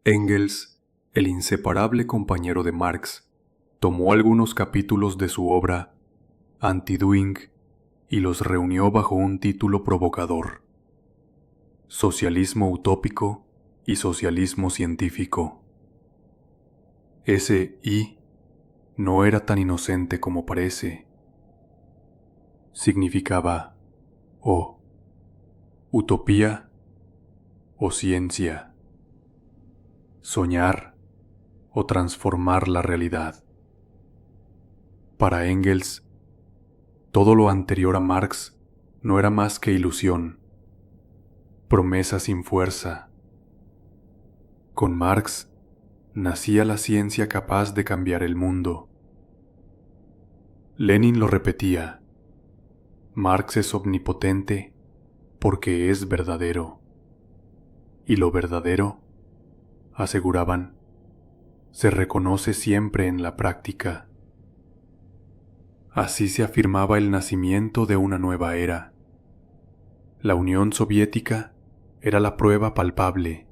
Engels, el inseparable compañero de Marx, tomó algunos capítulos de su obra Anti-Doing y los reunió bajo un título provocador: Socialismo utópico y socialismo científico. Ese I no era tan inocente como parece. Significaba o utopía o ciencia, soñar o transformar la realidad. Para Engels, todo lo anterior a Marx no era más que ilusión, promesa sin fuerza. Con Marx nacía la ciencia capaz de cambiar el mundo. Lenin lo repetía: Marx es omnipotente porque es verdadero. Y lo verdadero, aseguraban, se reconoce siempre en la práctica. Así se afirmaba el nacimiento de una nueva era. La Unión Soviética era la prueba palpable.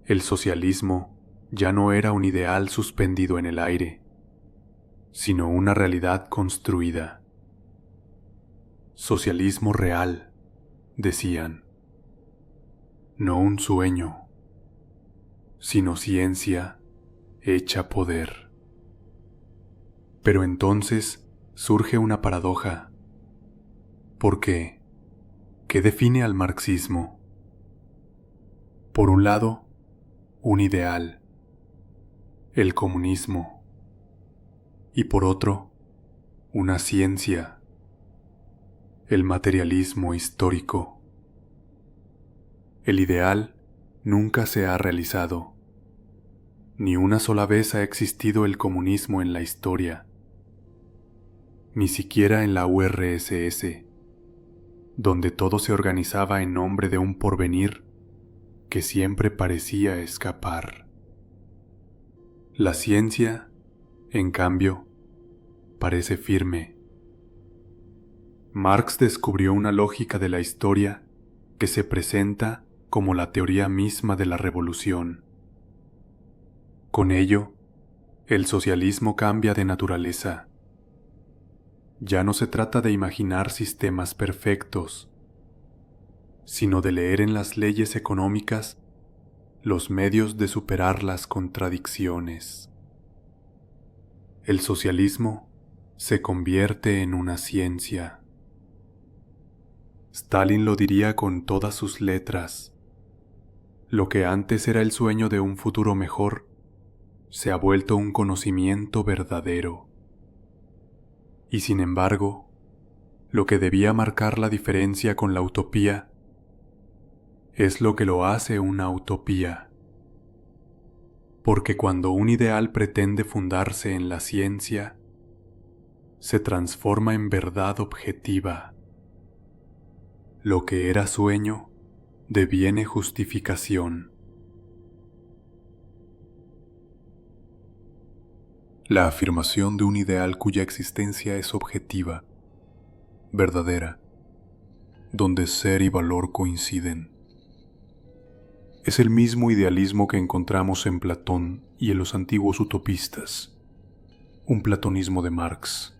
El socialismo ya no era un ideal suspendido en el aire, sino una realidad construida. Socialismo real, decían. No un sueño, sino ciencia hecha poder. Pero entonces surge una paradoja, porque ¿qué define al marxismo? Por un lado, un ideal, el comunismo, y por otro, una ciencia, el materialismo histórico. El ideal nunca se ha realizado. Ni una sola vez ha existido el comunismo en la historia, ni siquiera en la URSS, donde todo se organizaba en nombre de un porvenir que siempre parecía escapar. La ciencia, en cambio, parece firme. Marx descubrió una lógica de la historia que se presenta como la teoría misma de la revolución. Con ello, el socialismo cambia de naturaleza. Ya no se trata de imaginar sistemas perfectos, sino de leer en las leyes económicas los medios de superar las contradicciones. El socialismo se convierte en una ciencia. Stalin lo diría con todas sus letras: lo que antes era el sueño de un futuro mejor, se ha vuelto un conocimiento verdadero. Y sin embargo, lo que debía marcar la diferencia con la utopía es lo que lo hace una utopía. Porque cuando un ideal pretende fundarse en la ciencia, se transforma en verdad objetiva. Lo que era sueño deviene justificación. La afirmación de un ideal cuya existencia es objetiva, verdadera, donde ser y valor coinciden. Es el mismo idealismo que encontramos en Platón y en los antiguos utopistas, un platonismo de Marx.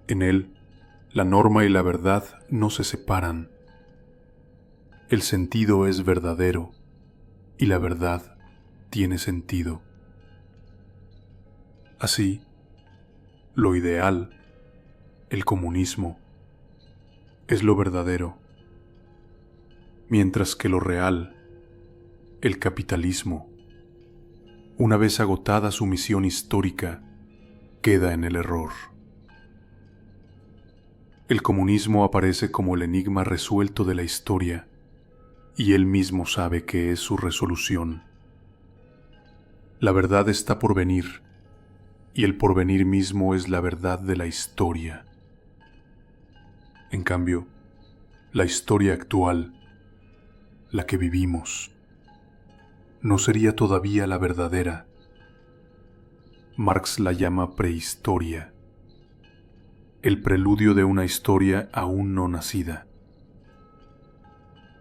En él, la norma y la verdad no se separan. El sentido es verdadero y la verdad tiene sentido. Así, lo ideal, el comunismo, es lo verdadero, mientras que lo real, el capitalismo, una vez agotada su misión histórica, queda en el error. El comunismo aparece como el enigma resuelto de la historia, y él mismo sabe que es su resolución. La verdad está por venir, y el porvenir mismo es la verdad de la historia. En cambio, la historia actual, la que vivimos, no sería todavía la verdadera. Marx la llama prehistoria, el preludio de una historia aún no nacida.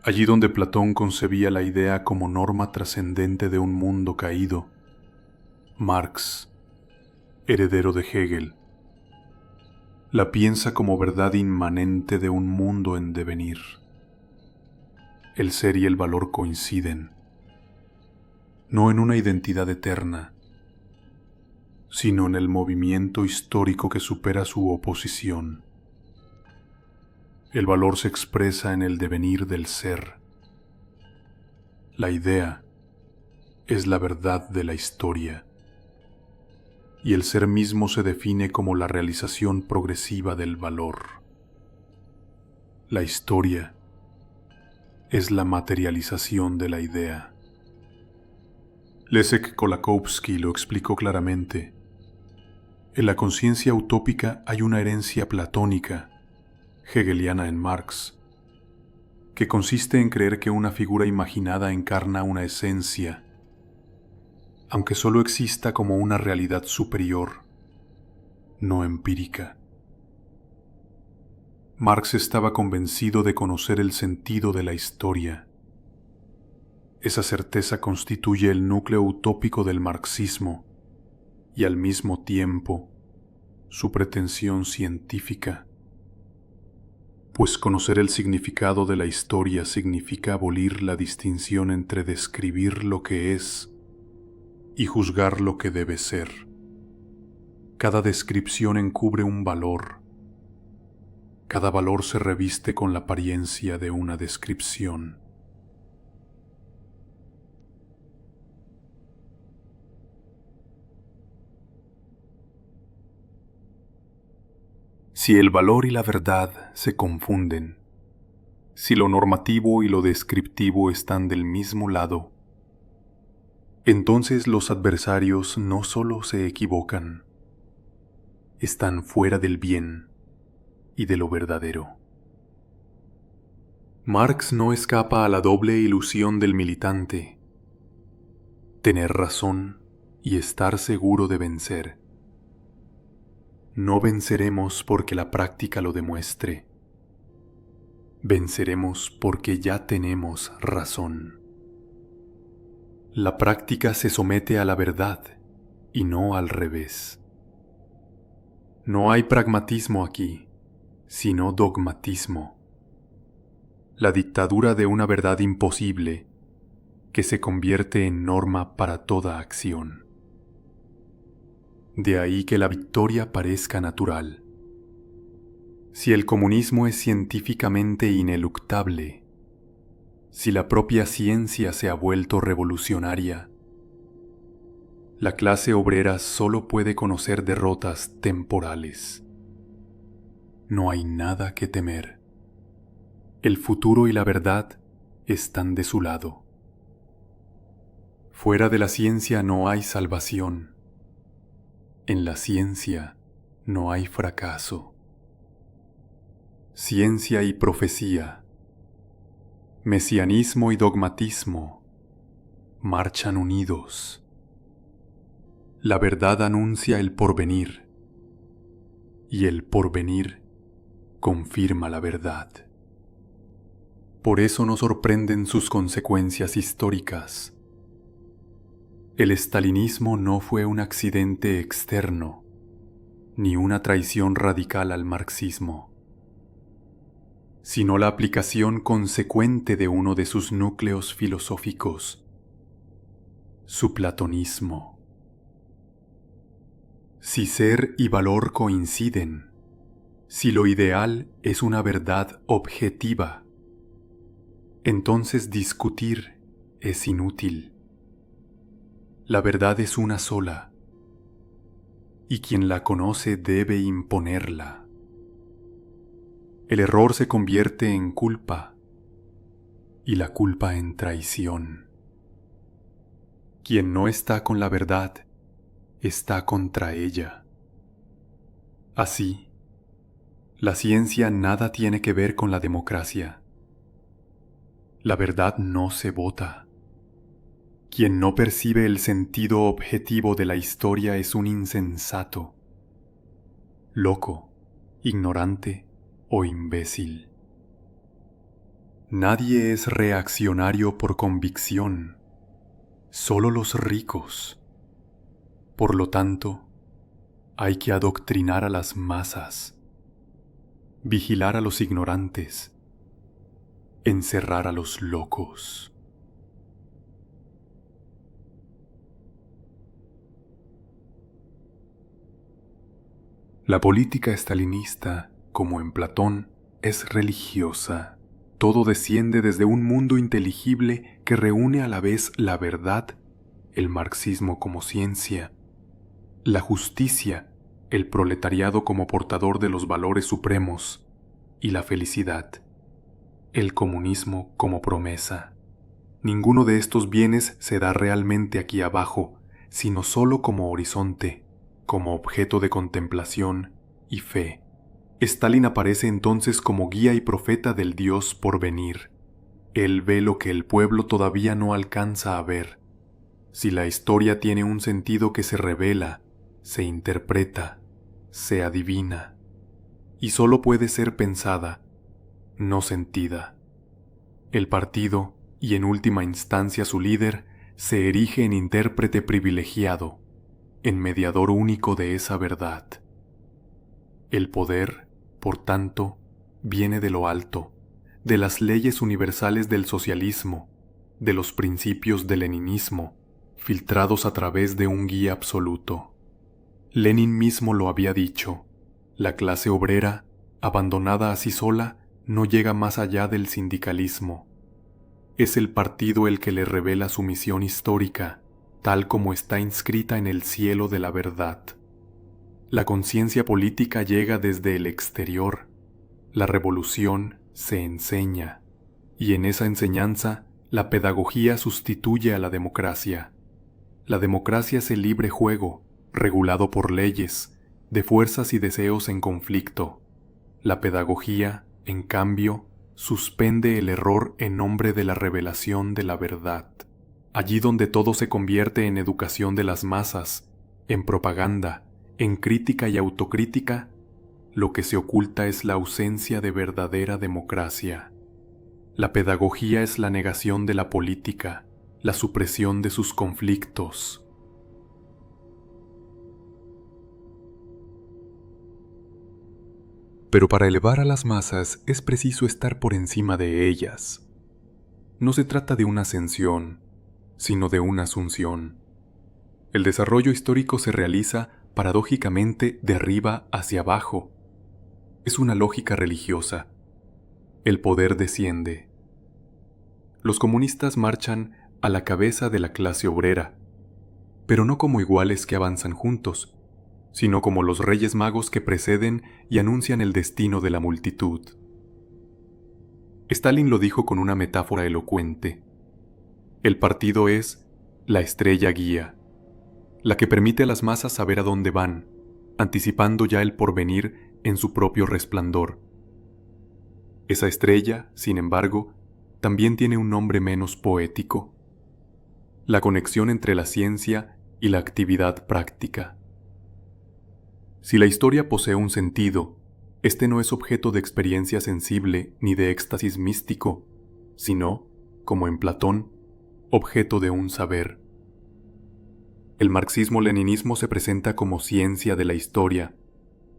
Allí donde Platón concebía la idea como norma trascendente de un mundo caído, Marx, heredero de Hegel, la piensa como verdad inmanente de un mundo en devenir. El ser y el valor coinciden, no en una identidad eterna, sino en el movimiento histórico que supera su oposición. El valor se expresa en el devenir del ser. La idea es la verdad de la historia, y el ser mismo se define como la realización progresiva del valor. La historia es la materialización de la idea. Leszek Kolakowski lo explicó claramente. En la conciencia utópica hay una herencia platónica, hegeliana en Marx, que consiste en creer que una figura imaginada encarna una esencia, aunque solo exista como una realidad superior, no empírica. Marx estaba convencido de conocer el sentido de la historia. Esa certeza constituye el núcleo utópico del marxismo y al mismo tiempo su pretensión científica, pues conocer el significado de la historia significa abolir la distinción entre describir lo que es y juzgar lo que debe ser. Cada descripción encubre un valor. Cada valor se reviste con la apariencia de una descripción. Si el valor y la verdad se confunden, si lo normativo y lo descriptivo están del mismo lado, entonces los adversarios no solo se equivocan, están fuera del bien y de lo verdadero. Marx no escapa a la doble ilusión del militante: tener razón y estar seguro de vencer. No venceremos porque la práctica lo demuestre. Venceremos porque ya tenemos razón. La práctica se somete a la verdad y no al revés. No hay pragmatismo aquí, sino dogmatismo. La dictadura de una verdad imposible que se convierte en norma para toda acción. De ahí que la victoria parezca natural. Si el comunismo es científicamente ineluctable, si la propia ciencia se ha vuelto revolucionaria, la clase obrera solo puede conocer derrotas temporales. No hay nada que temer. El futuro y la verdad están de su lado. Fuera de la ciencia no hay salvación. En la ciencia no hay fracaso. Ciencia y profecía, mesianismo y dogmatismo marchan unidos. La verdad anuncia el porvenir y el porvenir confirma la verdad. Por eso no sorprenden sus consecuencias históricas. El estalinismo no fue un accidente externo, ni una traición radical al marxismo, sino la aplicación consecuente de uno de sus núcleos filosóficos, su platonismo. Si ser y valor coinciden, si lo ideal es una verdad objetiva, entonces discutir es inútil. La verdad es una sola, y quien la conoce debe imponerla. El error se convierte en culpa, y la culpa en traición. Quien no está con la verdad, está contra ella. Así, la ciencia nada tiene que ver con la democracia. La verdad no se vota. Quien no percibe el sentido objetivo de la historia es un insensato, loco, ignorante o imbécil. Nadie es reaccionario por convicción, solo los ricos. Por lo tanto, hay que adoctrinar a las masas, vigilar a los ignorantes, encerrar a los locos. La política estalinista, como en Platón, es religiosa. Todo desciende desde un mundo inteligible que reúne a la vez la verdad, el marxismo como ciencia, la justicia, el proletariado como portador de los valores supremos, y la felicidad, el comunismo como promesa. Ninguno de estos bienes se da realmente aquí abajo, sino solo como horizonte, como objeto de contemplación y fe. Stalin aparece entonces como guía y profeta del Dios por venir. Él ve lo que el pueblo todavía no alcanza a ver. Si la historia tiene un sentido que se revela, se interpreta, se adivina, y solo puede ser pensada, no sentida. El partido, y en última instancia su líder, se erige en intérprete privilegiado, en mediador único de esa verdad. El poder, por tanto, viene de lo alto, de las leyes universales del socialismo, de los principios del leninismo, filtrados a través de un guía absoluto. Lenin mismo lo había dicho: la clase obrera, abandonada a sí sola, no llega más allá del sindicalismo. Es el partido el que le revela su misión histórica, tal como está inscrita en el cielo de la verdad. La conciencia política llega desde el exterior. La revolución se enseña, y en esa enseñanza la pedagogía sustituye a la democracia. La democracia es el libre juego, regulado por leyes, de fuerzas y deseos en conflicto. La pedagogía, en cambio, suspende el error en nombre de la revelación de la verdad. Allí donde todo se convierte en educación de las masas, en propaganda, en crítica y autocrítica, lo que se oculta es la ausencia de verdadera democracia. La pedagogía es la negación de la política, la supresión de sus conflictos. Pero para elevar a las masas es preciso estar por encima de ellas. No se trata de una ascensión, sino de una asunción. El desarrollo histórico se realiza, paradójicamente, de arriba hacia abajo. Es una lógica religiosa. El poder desciende. Los comunistas marchan a la cabeza de la clase obrera, pero no como iguales que avanzan juntos, sino como los reyes magos que preceden y anuncian el destino de la multitud. Stalin lo dijo con una metáfora elocuente. El partido es la estrella guía, la que permite a las masas saber a dónde van, anticipando ya el porvenir en su propio resplandor. Esa estrella, sin embargo, también tiene un nombre menos poético: la conexión entre la ciencia y la actividad práctica. Si la historia posee un sentido, este no es objeto de experiencia sensible ni de éxtasis místico, sino, como en Platón, objeto de un saber. El marxismo-leninismo se presenta como ciencia de la historia,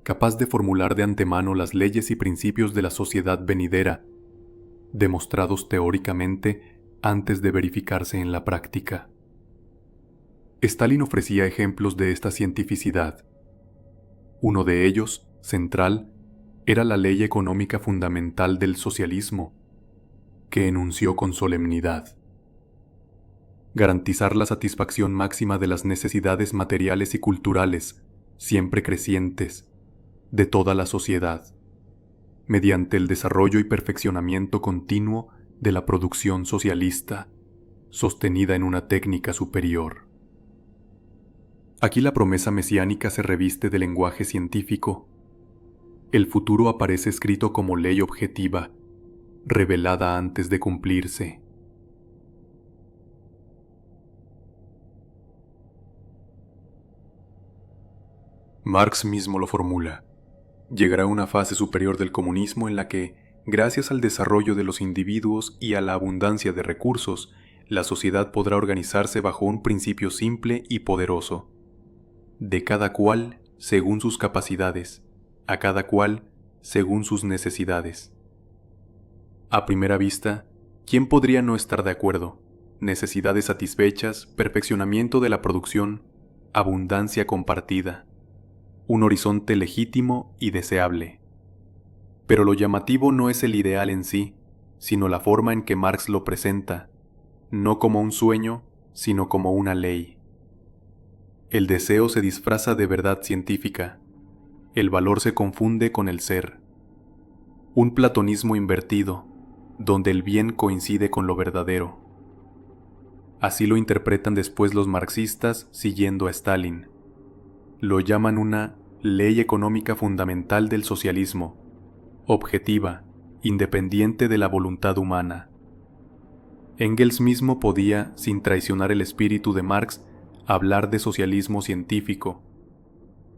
capaz de formular de antemano las leyes y principios de la sociedad venidera, demostrados teóricamente antes de verificarse en la práctica. Stalin ofrecía ejemplos de esta cientificidad. Uno de ellos, central, era la ley económica fundamental del socialismo, que enunció con solemnidad: garantizar la satisfacción máxima de las necesidades materiales y culturales, siempre crecientes, de toda la sociedad, mediante el desarrollo y perfeccionamiento continuo de la producción socialista, sostenida en una técnica superior. Aquí la promesa mesiánica se reviste de lenguaje científico. El futuro aparece escrito como ley objetiva, revelada antes de cumplirse. Marx mismo lo formula. Llegará una fase superior del comunismo en la que, Gracias al desarrollo de los individuos y a la abundancia de recursos, la sociedad podrá organizarse bajo un principio simple y poderoso: de cada cual según sus capacidades, a cada cual según sus necesidades. A primera vista, ¿quién podría no estar de acuerdo? Necesidades satisfechas, perfeccionamiento de la producción, abundancia compartida, un horizonte legítimo y deseable. Pero lo llamativo no es el ideal en sí, sino la forma en que Marx lo presenta, no como un sueño, sino como una ley. El deseo se disfraza de verdad científica, el valor se confunde con el ser. Un platonismo invertido, donde el bien coincide con lo verdadero. Así lo interpretan después los marxistas siguiendo a Stalin. Lo llaman una ley económica fundamental del socialismo, objetiva, independiente de la voluntad humana. Engels mismo podía, sin traicionar el espíritu de Marx, hablar de socialismo científico,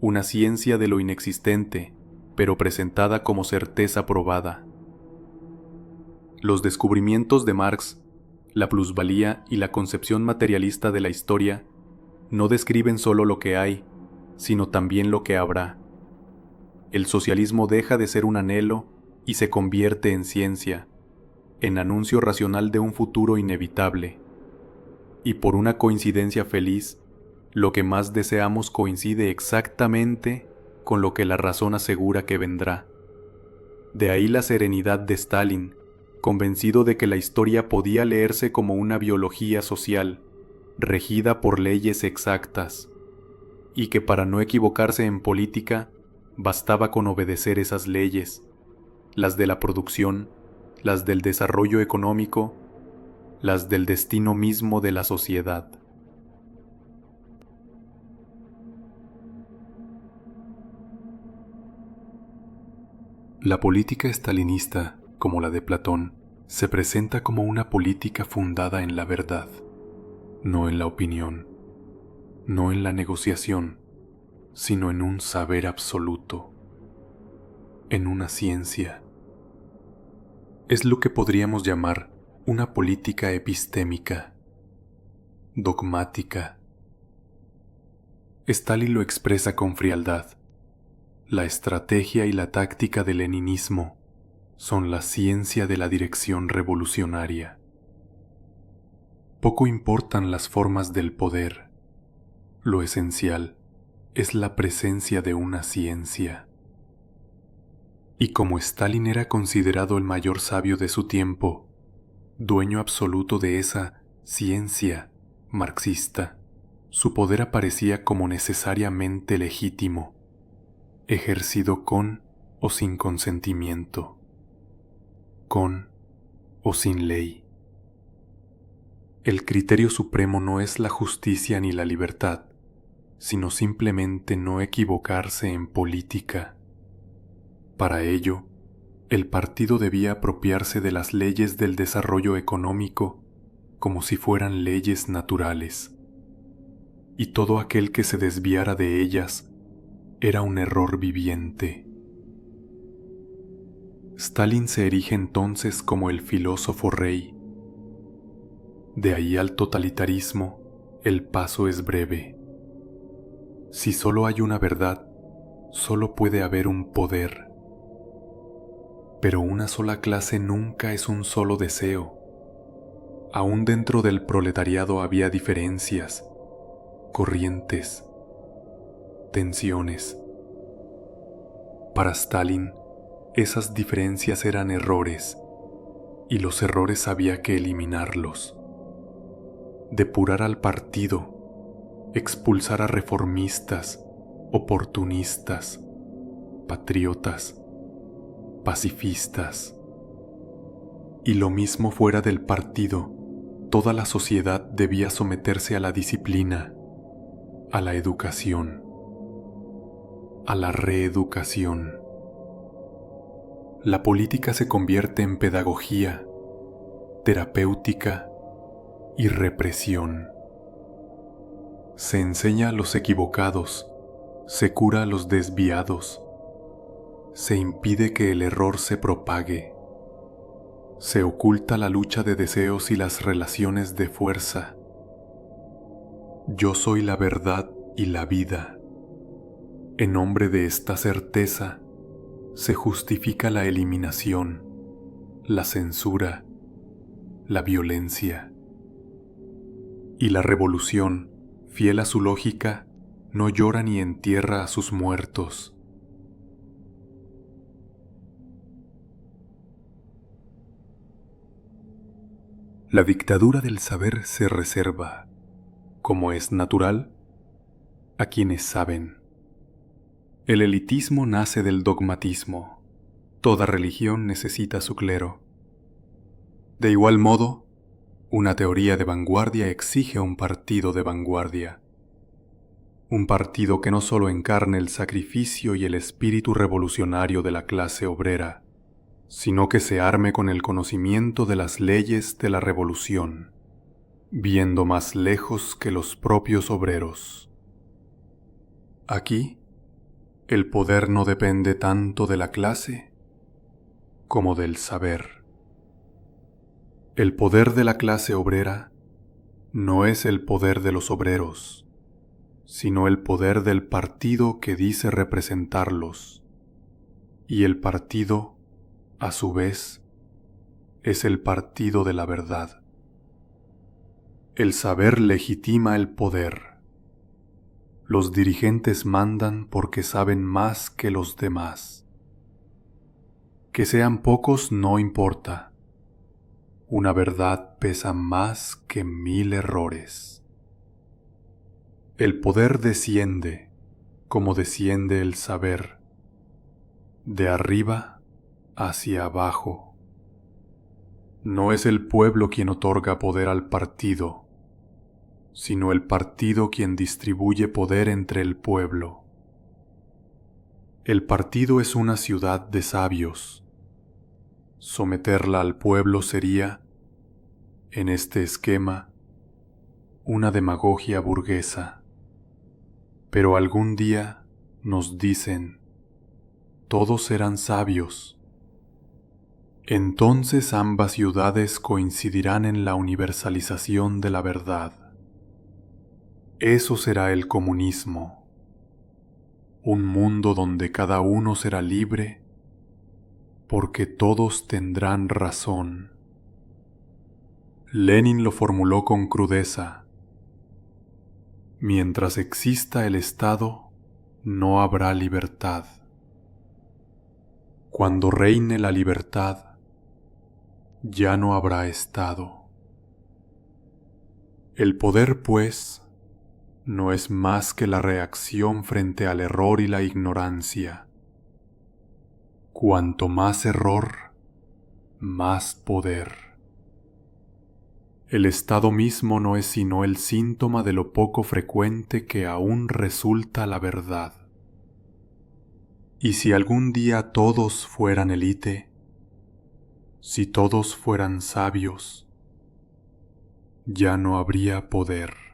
una ciencia de lo inexistente, pero presentada como certeza probada. Los descubrimientos de Marx, la plusvalía y la concepción materialista de la historia, no describen solo lo que hay, sino también lo que habrá. El socialismo deja de ser un anhelo y se convierte en ciencia, en anuncio racional de un futuro inevitable. Y por una coincidencia feliz, lo que más deseamos coincide exactamente con lo que la razón asegura que vendrá. De ahí la serenidad de Stalin, convencido de que la historia podía leerse como una biología social, regida por leyes exactas, y que para no equivocarse en política, bastaba con obedecer esas leyes, las de la producción, las del desarrollo económico, las del destino mismo de la sociedad. La política estalinista, como la de Platón, se presenta como una política fundada en la verdad, no en la opinión, no en la negociación, sino en un saber absoluto, en una ciencia. Es lo que podríamos llamar una política epistémica, dogmática. Stalin lo expresa con frialdad. La estrategia y la táctica del leninismo son la ciencia de la dirección revolucionaria. Poco importan las formas del poder. Lo esencial es la presencia de una ciencia. Y como Stalin era considerado el mayor sabio de su tiempo, dueño absoluto de esa ciencia marxista, su poder aparecía como necesariamente legítimo, ejercido con o sin consentimiento, con o sin ley. El criterio supremo no es la justicia ni la libertad, sino simplemente no equivocarse en política. Para ello, el partido debía apropiarse de las leyes del desarrollo económico como si fueran leyes naturales, y todo aquel que se desviara de ellas era un error viviente. Stalin se erige entonces como el filósofo rey. De ahí al totalitarismo, el paso es breve. Si solo hay una verdad, solo puede haber un poder. Pero una sola clase nunca es un solo deseo. Aún dentro del proletariado había diferencias, corrientes, tensiones. Para Stalin, esas diferencias eran errores, y los errores había que eliminarlos. Depurar al partido, expulsar a reformistas, oportunistas, patriotas, pacifistas. Y lo mismo fuera del partido, toda la sociedad debía someterse a la disciplina, a la educación, a la reeducación. La política se convierte en pedagogía, terapéutica y represión. Se enseña a los equivocados, se cura a los desviados, se impide que el error se propague. se oculta la lucha de deseos y las relaciones de fuerza. Yo soy la verdad y la vida. En nombre de esta certeza, se justifica la eliminación, la censura, la violencia. Y la revolución, fiel a su lógica, no llora ni entierra a sus muertos. La dictadura del saber se reserva, como es natural, a quienes saben. El elitismo nace del dogmatismo. Toda religión necesita su clero. De igual modo, una teoría de vanguardia exige un partido de vanguardia. Un partido que no solo encarne el sacrificio y el espíritu revolucionario de la clase obrera, sino que se arme con el conocimiento de las leyes de la revolución, viendo más lejos que los propios obreros. Aquí, el poder no depende tanto de la clase como del saber. El poder de la clase obrera no es el poder de los obreros, sino el poder del partido que dice representarlos, y el partido, a su vez, es el partido de la verdad. El saber legitima el poder. Los dirigentes mandan porque saben más que los demás. Que sean pocos no importa. Una verdad pesa más que 1000 errores. El poder desciende, como desciende el saber, de arriba hacia abajo. No es el pueblo quien otorga poder al partido, sino el partido quien distribuye poder entre el pueblo. El partido es una ciudad de sabios. Someterla al pueblo sería, en este esquema, una demagogia burguesa. Pero algún día nos dicen, todos eran sabios. Entonces ambas ciudades coincidirán en la universalización de la verdad. Eso será el comunismo, un mundo donde cada uno será libre porque todos tendrán razón. Lenin lo formuló con crudeza. Mientras exista el Estado, no habrá libertad. Cuando reine la libertad, ya no habrá Estado. El poder, pues, no es más que la reacción frente al error y la ignorancia. Cuanto más error, más poder. El estado mismo no es sino el síntoma de lo poco frecuente que aún resulta la verdad. Y si algún día todos fueran élite, si todos fueran sabios, ya no habría poder.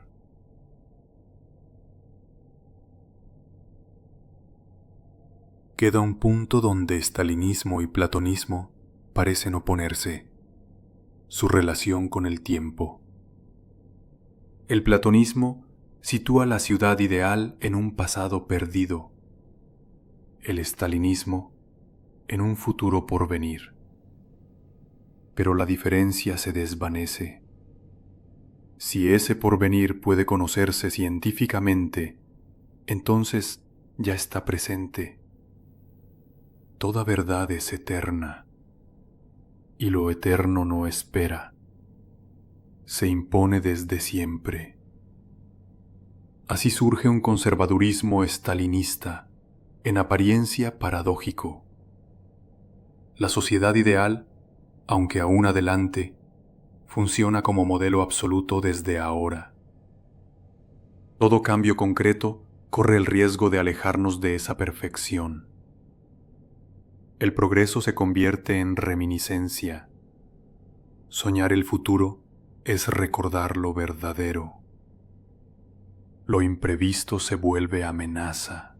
Queda un punto donde estalinismo y platonismo parecen oponerse, su relación con el tiempo. El platonismo sitúa la ciudad ideal en un pasado perdido, el estalinismo en un futuro por venir. Pero la diferencia se desvanece. Si ese porvenir puede conocerse científicamente, entonces ya está presente. Toda verdad es eterna, y lo eterno no espera, se impone desde siempre. Así surge un conservadurismo estalinista, en apariencia paradójico. La sociedad ideal, aunque aún adelante, funciona como modelo absoluto desde ahora. Todo cambio concreto corre el riesgo de alejarnos de esa perfección. El progreso se convierte en reminiscencia. Soñar el futuro es recordar lo verdadero. Lo imprevisto se vuelve amenaza.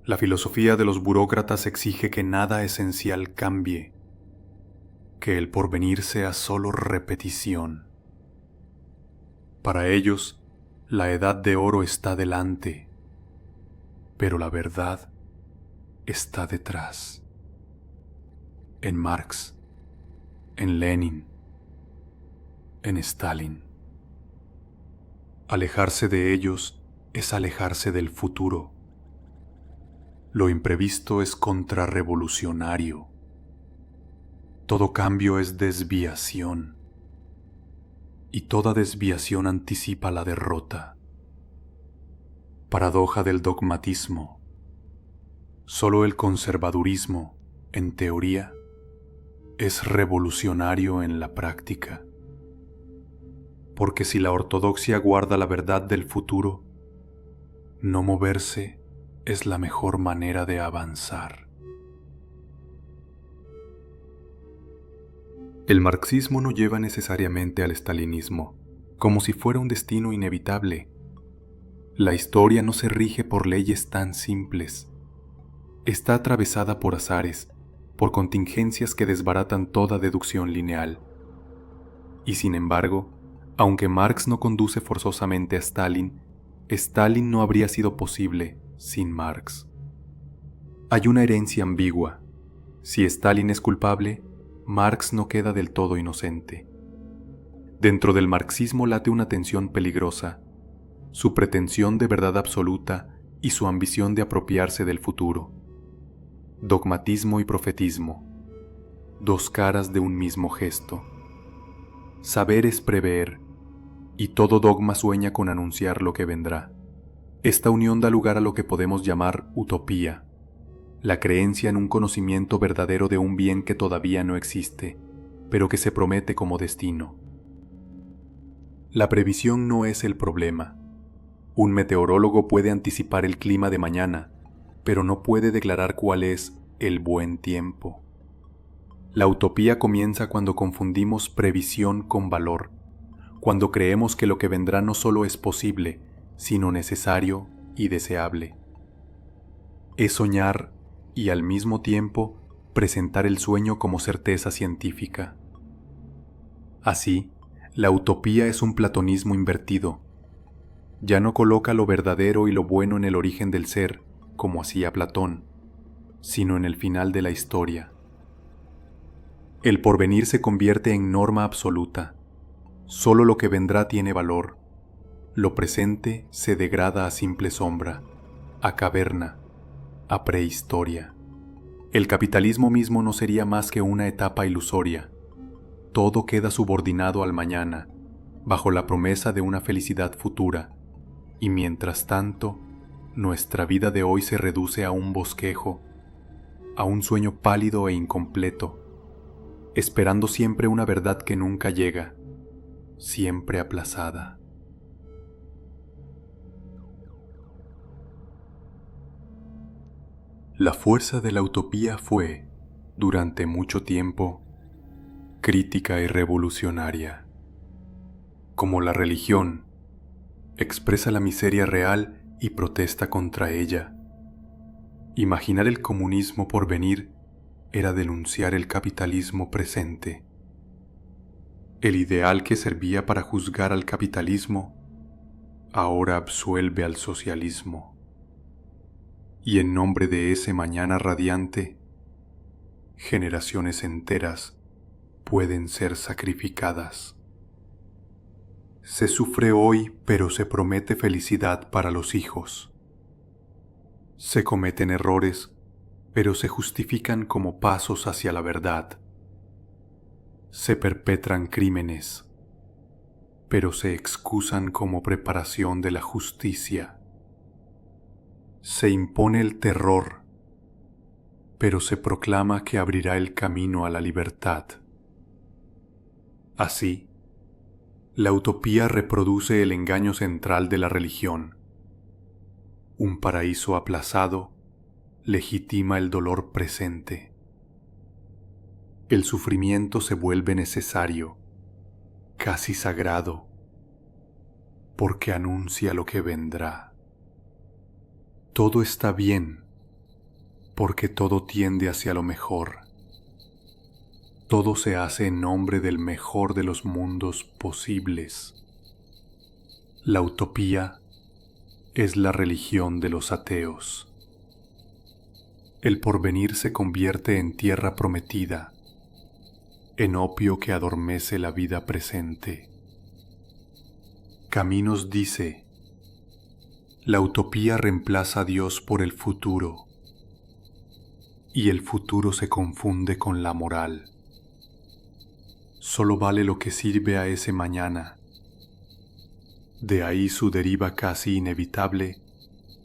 La filosofía de los burócratas exige que nada esencial cambie. que el porvenir sea solo repetición. Para ellos, la edad de oro está delante, pero la verdad está detrás. En Marx, en Lenin, en Stalin. Alejarse de ellos es alejarse del futuro. Lo imprevisto es contrarrevolucionario. Todo cambio es desviación. Y toda desviación anticipa la derrota. Paradoja del dogmatismo. Solo el conservadurismo, en teoría, es revolucionario en la práctica. Porque si la ortodoxia guarda la verdad del futuro, no moverse es la mejor manera de avanzar. El marxismo no lleva necesariamente al estalinismo, como si fuera un destino inevitable. La historia no se rige por leyes tan simples. Está atravesada por azares, por contingencias que desbaratan toda deducción lineal. Y sin embargo, aunque Marx no conduce forzosamente a Stalin, Stalin no habría sido posible sin Marx. Hay una herencia ambigua. Si Stalin es culpable, Marx no queda del todo inocente. Dentro del marxismo late una tensión peligrosa, su pretensión de verdad absoluta y su ambición de apropiarse del futuro. Dogmatismo y profetismo, dos caras de un mismo gesto. Saber es prever, y todo dogma sueña con anunciar lo que vendrá. Esta unión da lugar a lo que podemos llamar utopía, la creencia en un conocimiento verdadero de un bien que todavía no existe, pero que se promete como destino. La previsión no es el problema. Un meteorólogo puede anticipar el clima de mañana, pero no puede declarar cuál es el buen tiempo. La utopía comienza cuando confundimos previsión con valor, cuando creemos que lo que vendrá no solo es posible, sino necesario y deseable. Es soñar y al mismo tiempo presentar el sueño como certeza científica. Así, la utopía es un platonismo invertido. Ya no coloca lo verdadero y lo bueno en el origen del ser, como hacía Platón, sino en el final de la historia. El porvenir se convierte en norma absoluta. Solo lo que vendrá tiene valor. Lo presente se degrada a simple sombra, a caverna, a prehistoria. El capitalismo mismo no sería más que una etapa ilusoria. Todo queda subordinado al mañana, bajo la promesa de una felicidad futura, y mientras tanto, nuestra vida de hoy se reduce a un bosquejo, a un sueño pálido e incompleto, esperando siempre una verdad que nunca llega, siempre aplazada. La fuerza de la utopía fue, durante mucho tiempo, crítica y revolucionaria. Como la religión, expresa la miseria real y protesta contra ella. Imaginar el comunismo por venir era denunciar el capitalismo presente. El ideal que servía para juzgar al capitalismo ahora absuelve al socialismo. Y en nombre de ese mañana radiante, generaciones enteras pueden ser sacrificadas. Se sufre hoy, pero se promete felicidad para los hijos. Se cometen errores, pero se justifican como pasos hacia la verdad. Se perpetran crímenes, pero se excusan como preparación de la justicia. Se impone el terror, pero se proclama que abrirá el camino a la libertad. Así, la utopía reproduce el engaño central de la religión. Un paraíso aplazado legitima el dolor presente. El sufrimiento se vuelve necesario, casi sagrado, porque anuncia lo que vendrá. Todo está bien, porque todo tiende hacia lo mejor. todo se hace en nombre del mejor de los mundos posibles. La utopía es la religión de los ateos. El porvenir se convierte en tierra prometida, en opio que adormece la vida presente. Caminos dice: la utopía reemplaza a Dios por el futuro, y el futuro se confunde con la moral. Solo vale lo que sirve a ese mañana. De ahí su deriva casi inevitable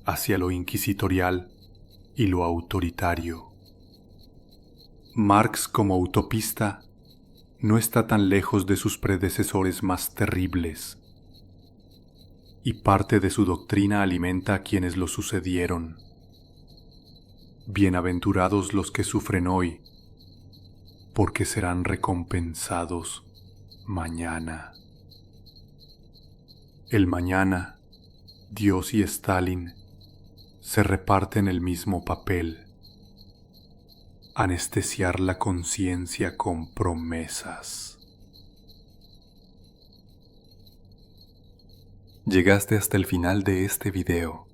hacia lo inquisitorial y lo autoritario. Marx, como utopista, no está tan lejos de sus predecesores más terribles, y parte de su doctrina alimenta a quienes lo sucedieron. Bienaventurados los que sufren hoy, porque serán recompensados mañana. El mañana, Dios y Stalin se reparten el mismo papel: anestesiar la conciencia con promesas. Llegaste hasta el final de este video.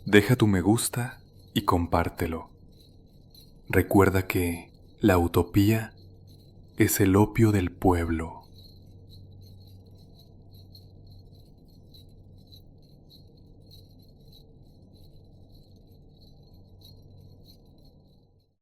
Deja tu me gusta y compártelo. Recuerda que la utopía es el opio del pueblo.